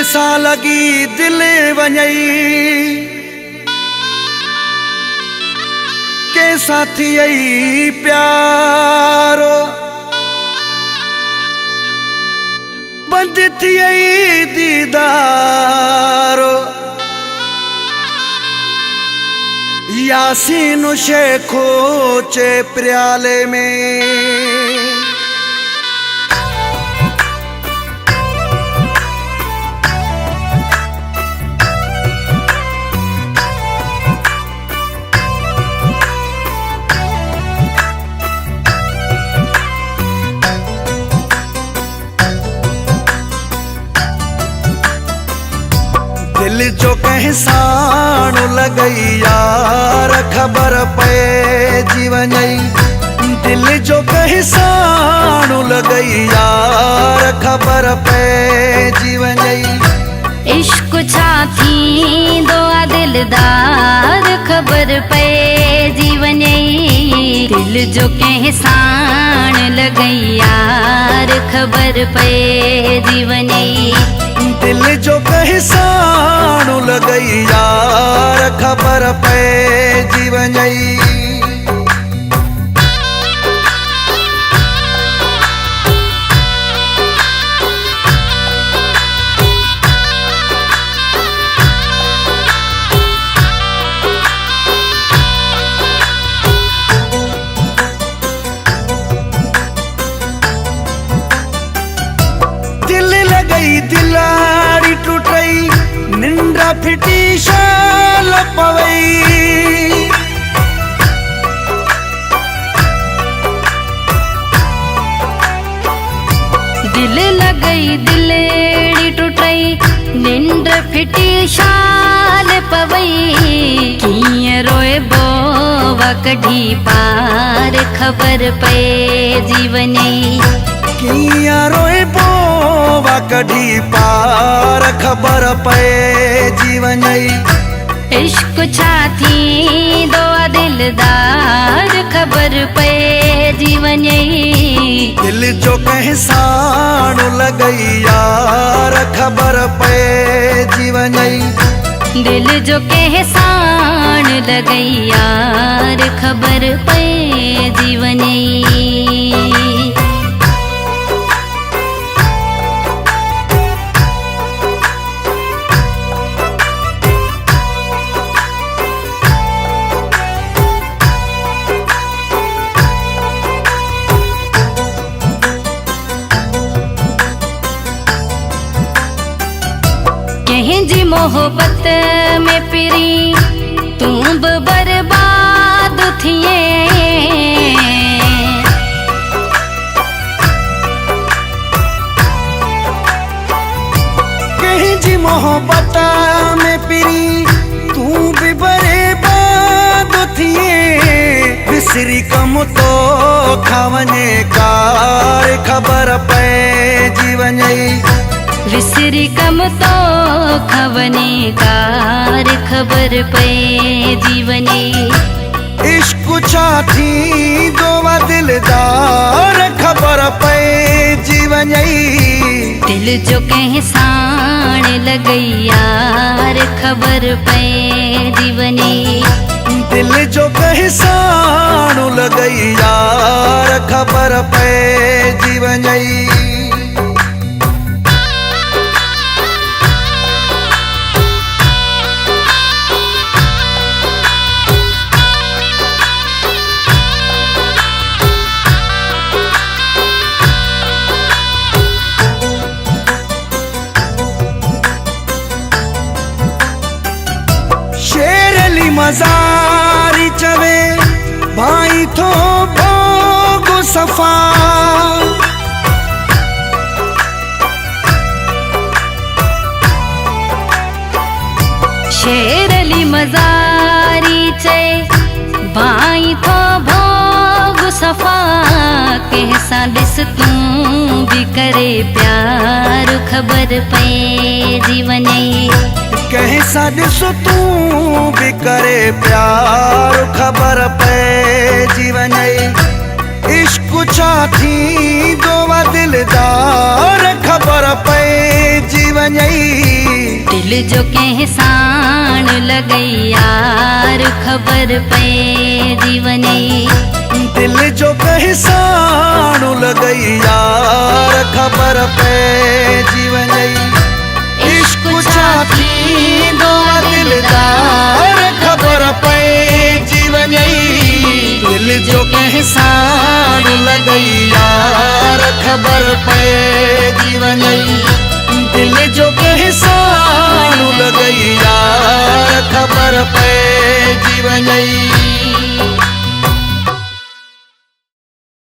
कैसा लगी दिल वञई कैसा थियई प्यारो बंद थियई दीदारो यासीन शेखो चे प्याले में दिल जो कहसान लगई यार खबर पे जीवन दिल जो कहसान लगई यार खबर पे जीवन इश्क छाती दुआ दिलदार खबर पे जीवन दिल जो कहसान लगई यार खबर पे जीवन दिल जो कहसान लगई यार खबर पे जीवन दिल लगई दिलाड़ी टूटई निंद्रा फिटी शाल पवई दिल लगई दिलेड़ी टूटई निंद्र फिटी शाल पवई किए रोए बोवा कढ़ी पार खबर पे जीवन किया रोए बोवा कढ़ी पार खबर पे जीवन इश्क छाती दुआ दिलदार खबर पे जीवन दिल जो कहसान लगई यार खबर पे जीवन दिल जो कहसान लगई यार खबर पे जीवन जी मोहब्बत में पिरी तू बर्बाद थिए कहीं जी मोहब्बत में पिरी तू भी बर्बाद थिए बिसरी कम तो खावने कार खबर पे जीवन विसरी कम तो खवने कार खबर पे जीवन इश्क छाती दोवा दिलदार खबर पे जीवन दिल जो कहसान लगई यार खबर पे जीवन दिल जो कहसान लगई यार खबर पे जीवन शेरली मजारी चवे भाई थो भोग सफा शेरली मजारी चे भाई थो भोग सफा कैसा दिस तू भी करे प्यार खबर पे जीवन कैसा दिसो तू भी करे प्यार खबर पे जीवन इश्क छाती दोवा दिलदार खबर पे जीवन जो कह साण लगई यार खबर पे जीवने दिल जो कहे साणु लगई यार खबर पे जीवन इश्क छाती दो दिलदार खबर पे जीवन दिल जो कहे साणु लगई यार खबर पे जीवन दिल जो कहे साणु लगई यार खबर पे जीवन